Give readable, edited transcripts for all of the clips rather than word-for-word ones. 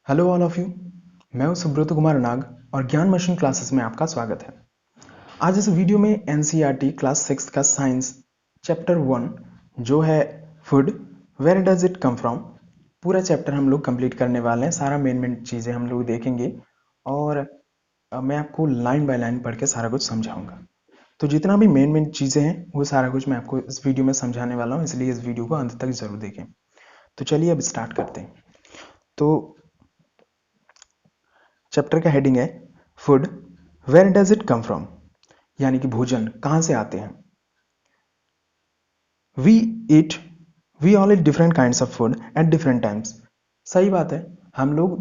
Hello all of you. मैं हूं सुब्रत कुमार नाग और ज्ञान मशीन क्लासेस में आपका स्वागत है। आज इस वीडियो में एनसीईआरटी क्लास 6 का साइंस चैप्टर 1 जो है food, where does it come from, पूरा चैप्टर हम लोग कंप्लीट करने वाले हैं। सारा मेन चीज़ें हम लोग देखेंगे और मैं आपको लाइन बाय लाइन पढ़ के सारा कुछ समझाऊंगा। तो जितना भी मेन चीज़ें हैं वो सारा कुछ मैं आपको इस वीडियो में समझाने वाला हूँ, इसलिए इस वीडियो को अंत तक जरूर देखें। तो चलिए अब स्टार्ट करते हैं। तो चैप्टर का हेडिंग है food, where does it come from, यानी कि भोजन कहाँ से आते हैं। We eat we all eat different kinds of food at different times. सही बात है, हम लोग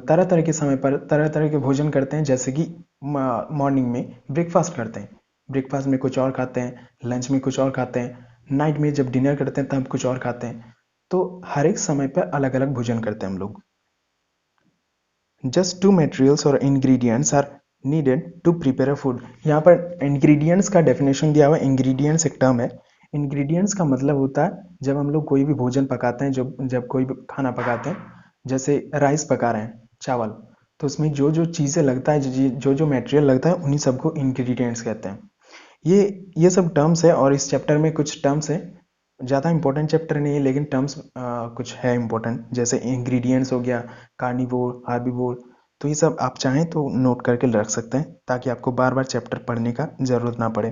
तरह तरह के समय पर तरह तरह के भोजन करते हैं। जैसे कि मॉर्निंग में ब्रेकफास्ट करते हैं, ब्रेकफास्ट में कुछ और खाते हैं, लंच में कुछ और खाते हैं, नाइट में जब डिनर करते हैं तब कुछ और खाते हैं। तो हर एक समय पर अलग अलग भोजन करते हैं हम लोग। जस्ट टू मटेरियल्स और ingredients are needed to prepare a food. यहाँ पर इंग्रेडिएंट्स का डेफिनेशन दिया हुआ है। इंग्रेडिएंट्स एक टर्म है। इंग्रेडिएंट्स का मतलब होता है जब हम लोग कोई भी भोजन पकाते हैं, जब कोई भी खाना पकाते हैं, जैसे राइस पका रहे हैं, चावल, तो उसमें जो जो चीज़ें लगता है, जो जो मटेरियल लगता है, उन्हीं सबको इंग्रेडिएंट्स कहते हैं। ये सब टर्म्स है और इस चैप्टर में कुछ टर्म्स है। ज़्यादा इंपॉर्टेंट चैप्टर नहीं है लेकिन टर्म्स कुछ है इंपॉर्टेंट, जैसे इंग्रेडिएंट्स हो गया, कार्निवोर, हार्बिवोर। तो ये सब आप चाहें तो नोट करके रख सकते हैं ताकि आपको बार बार चैप्टर पढ़ने का ज़रूरत ना पड़े।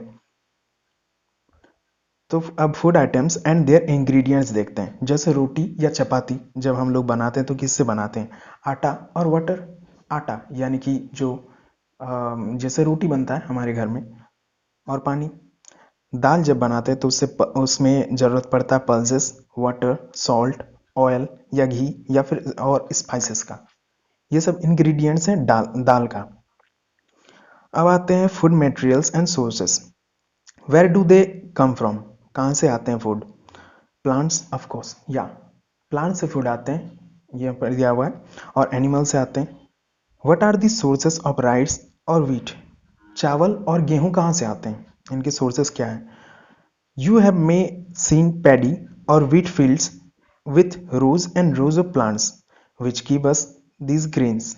तो अब food items and their ingredients देखते हैं। जैसे रोटी या चपाती जब हम लोग बनाते हैं तो किससे बनाते हैं? आटा और वाटर। आटा यानी कि जो जैसे रोटी बनता है हमारे घर में, और पानी। दाल जब बनाते हैं तो उसमें ज़रूरत पड़ता है पल्सेस, वाटर, सॉल्ट, ऑयल या घी या फिर और स्पाइसेस का। ये सब इंग्रेडिएंट्स हैं दाल का। अब आते हैं food materials and sources. Where do they come from, कहाँ से आते हैं फूड? प्लांट्स ऑफ कोर्स, या प्लांट से फूड आते हैं, ये पर दिया हुआ है। और एनिमल से आते हैं। What are the sources of rice और व्हीट? चावल और गेहूं कहाँ से आते हैं? इनके सोर्सेस क्या हैं? You have may seen paddy or wheat fields with rows and rows of plants which give us these grains.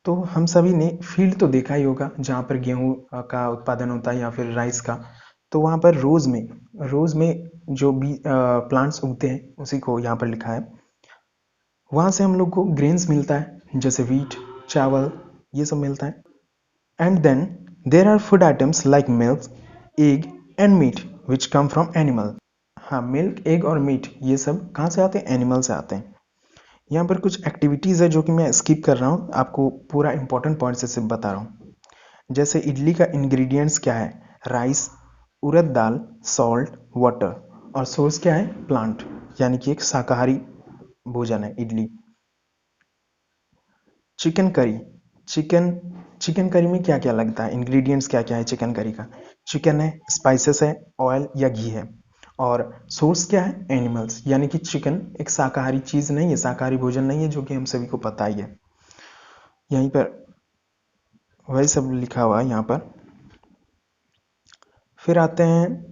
तो हम सभी ने फील्ड तो देखा ही होगा जहाँ पर गेहूं का उत्पादन होता है या फिर राइस का। तो वहाँ पर रोज में जो भी प्लांट्स उगते हैं उसी को यहाँ पर लिखा है। वहाँ से हम लोग को ग्रेन्स मिलता है, जैसे वीट, चावल, ये सब मिलता है। And then there are food items like milk, egg and meat which come from animal. हाँ, मिल्क, एग और मीट ये सब कहाँ से आते हैं? एनिमल से आते हैं। यहाँ पर कुछ एक्टिविटीज़ है जो कि मैं स्किप कर रहा हूँ, आपको पूरा इंपॉर्टेंट पॉइंट से सिर्फ बता रहा हूँ। जैसे इडली का इंग्रेडिएंट्स क्या है? राइस, उड़द दाल, सॉल्ट, वाटर। और सोर्स क्या है? प्लांट, यानी कि एक शाकाहारी भोजन है idli. Chicken curry, chicken chicken curry में क्या क्या लगता है? इंग्रेडिएंट्स क्या क्या है चिकन करी का? चिकन है, स्पाइसेस है, ऑयल या घी है। और सोर्स क्या है? एनिमल्स, यानी कि चिकन एक शाकाहारी चीज़ नहीं है, शाकाहारी भोजन नहीं है, जो कि हम सभी को पता ही है। यहीं पर वही सब लिखा हुआ है यहाँ पर। फिर आते हैं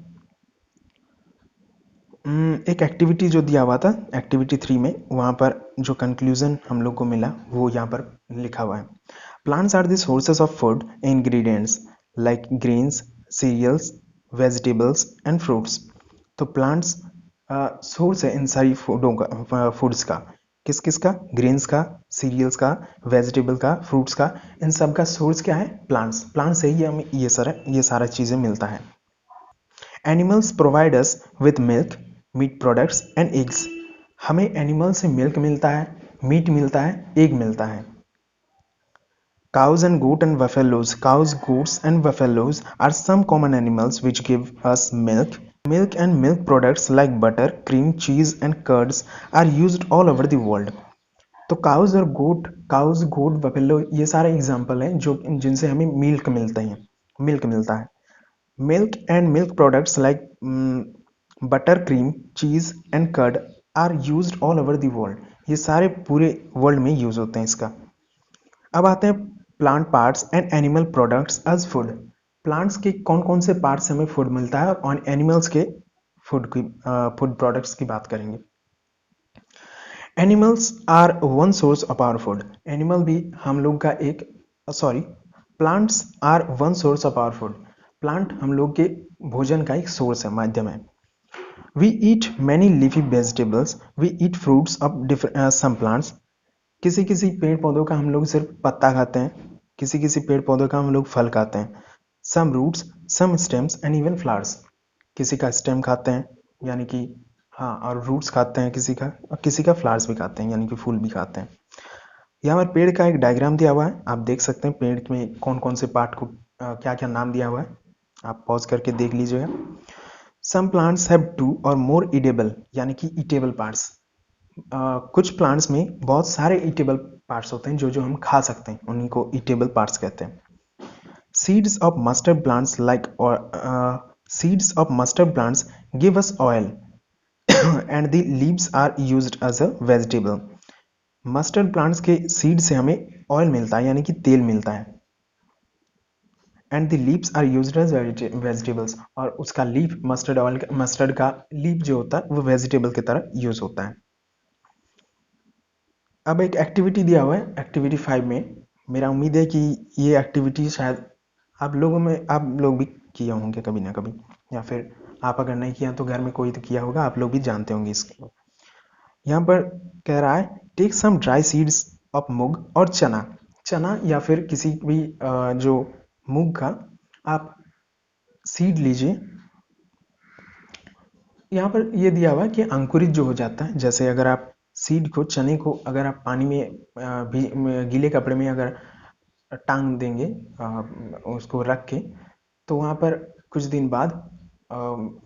एक एक्टिविटी जो दिया हुआ था एक्टिविटी 3 में, वहाँ पर जो कंक्लूजन हम लोग को मिला वो यहाँ पर लिखा हुआ है। Plants are the sources of food ingredients like grains, cereals, vegetables and fruits. तो प्लांट्स सोर्स है इन सारी फूडों का, फूड्स का। किस किस का? ग्रेन्स का, सीरियल्स का, वेजिटेबल का, फ्रूट्स का। इन सब का सोर्स क्या है? प्लांट्स। प्लांट्स से ही हमें ये सारा चीज़ें मिलता है। Animals provide us with milk, meat products and eggs. हमें एनिमल से मिल्क मिलता है, मीट मिलता है, एग मिलता है। Cows and goat and buffaloes. Cows, goats and buffaloes are some common animals which give us milk. Milk and milk products like butter, cream, cheese and curds are used all over the world. तो cause गोट buffalo ये सारे example हैं जो जिनसे हमें milk मिलता है। Milk and milk products like butter, cream, cheese and curd are used all over the world. ये सारे पूरे वर्ल्ड में यूज होते हैं इसका। अब आते हैं plant parts and animal products as food. Plants के कौन कौन से पार्ट्स हमें फूड मिलता है और एनिमल्स के फूड प्रोडक्ट्स की बात करेंगे। Animals are one source of our food. Animal भी हम लोग का एक sorry plants are one source of our food. Plant हम लोग के भोजन का एक सोर्स है, माध्यम है। We eat many leafy vegetables, we eat fruits of different some plants. किसी किसी पेड़ पौधों का हम लोग सिर्फ पत्ता खाते हैं, किसी किसी पेड़ पौधों का हम लोग फल खाते हैं। Some roots, some stems and even flowers. किसी का स्टेम खाते हैं यानी कि हाँ, और रूट्स खाते हैं किसी का, और किसी का फ्लावर्स भी खाते हैं यानी कि फूल भी खाते हैं। यहाँ पर पेड़ का एक डायग्राम दिया हुआ है, आप देख सकते हैं पेड़ में कौन कौन से पार्ट को क्या क्या नाम दिया हुआ है। आप पॉज करके देख लीजिएगा। सम प्लांट्स हैव टू और मोर ईडेबल यानी कि ईटेबल पार्ट्स। कुछ प्लांट्स में बहुत सारे ईटेबल पार्ट्स होते हैं जो जो हम खा सकते हैं, उन्हीं को ईटेबल पार्ट्स कहते हैं। Seeds of mustard plants like seeds of mustard plants give us oil and the leaves are used as a vegetable. Mustard plants के सीड से हमें ऑयल मिलता है यानी कि तेल मिलता है। And the leaves are used as vegetables, और उसका लीफ मस्टर्ड ऑयल, मस्टर्ड का लीफ जो होता है वो वेजिटेबल की तरह यूज होता है। अब एक एक्टिविटी दिया हुआ है एक्टिविटी 5 में। मेरा उम्मीद है कि ये एक्टिविटी शायद आप लोगों में, आप लोग भी किए होंगे कभी ना कभी, या फिर आप अगर नहीं किया तो घर में कोई तो किया होगा, आप लोग भी जानते होंगे इसको। यहाँ पर कह रहा है take some dry seeds of moong और चना। चना या फिर किसी भी जो मूंग का आप सीड लीजिए। यहाँ पर ये दिया हुआ है कि अंकुरित जो हो जाता है, जैसे अगर आप सीड को, चने को अगर आप पानी में गीले कपड़े में अगर टांग देंगे, उसको रख के, तो वहाँ पर कुछ दिन बाद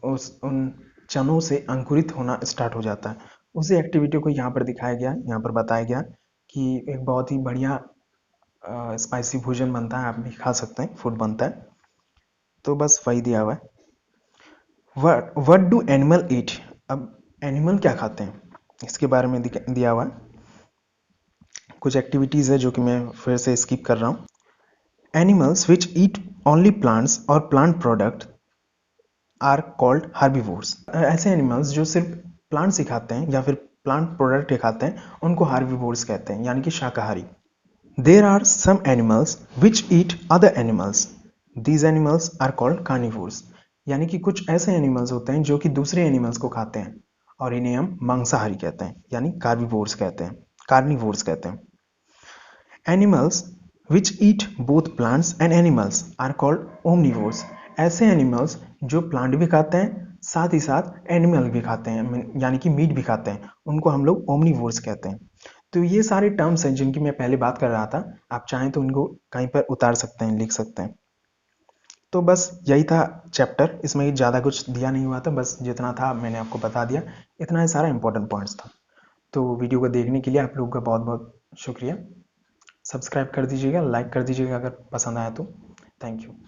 उस उन चनों से अंकुरित होना स्टार्ट हो जाता है। उसी एक्टिविटी को यहाँ पर दिखाया गया, यहाँ पर बताया गया कि एक बहुत ही बढ़िया स्पाइसी भोजन बनता है, आप भी खा सकते हैं, फूड बनता है। तो बस वही दिया हुआ है। What do animal eat. अब एनिमल क्या खाते हैं इसके बारे में दिया हुआ है। कुछ एक्टिविटीज़ है जो कि मैं फिर से स्किप कर रहा हूँ। Animals which eat only plants और plant product are called herbivores. ऐसे एनिमल्स जो सिर्फ प्लांट्स ही खाते हैं या फिर प्लांट प्रोडक्ट ही खाते हैं, उनको हार्बीवोर्स कहते हैं यानी कि शाकाहारी। There are some animals which eat other animals, these animals are called carnivores. यानी कि कुछ ऐसे एनिमल्स होते हैं जो कि दूसरे एनिमल्स को खाते हैं, और इन्हें हम मांसाहारी कहते हैं यानी कार्निवोर्स कहते हैं, कार्निवोर्स कहते हैं। Animals which eat both plants and animals are called omnivores. ऐसे एनिमल्स जो प्लांट भी खाते हैं साथ ही साथ एनिमल भी खाते हैं यानी कि मीट भी खाते हैं, उनको हम लोग ओमनिवोर्स कहते हैं। तो ये सारे टर्म्स हैं जिनकी मैं पहले बात कर रहा था, आप चाहें तो उनको कहीं पर उतार सकते हैं, लिख सकते हैं। तो बस यही था चैप्टर, इसमें ज़्यादा कुछ दिया नहीं हुआ था, बस जितना था मैंने आपको बता दिया। इतना ही सारा इंपॉर्टेंट पॉइंट्स था। तो वीडियो को देखने के लिए आप लोगों का बहुत बहुत शुक्रिया। सब्सक्राइब कर दीजिएगा, लाइक कर दीजिएगा अगर पसंद आया तो। Thank you.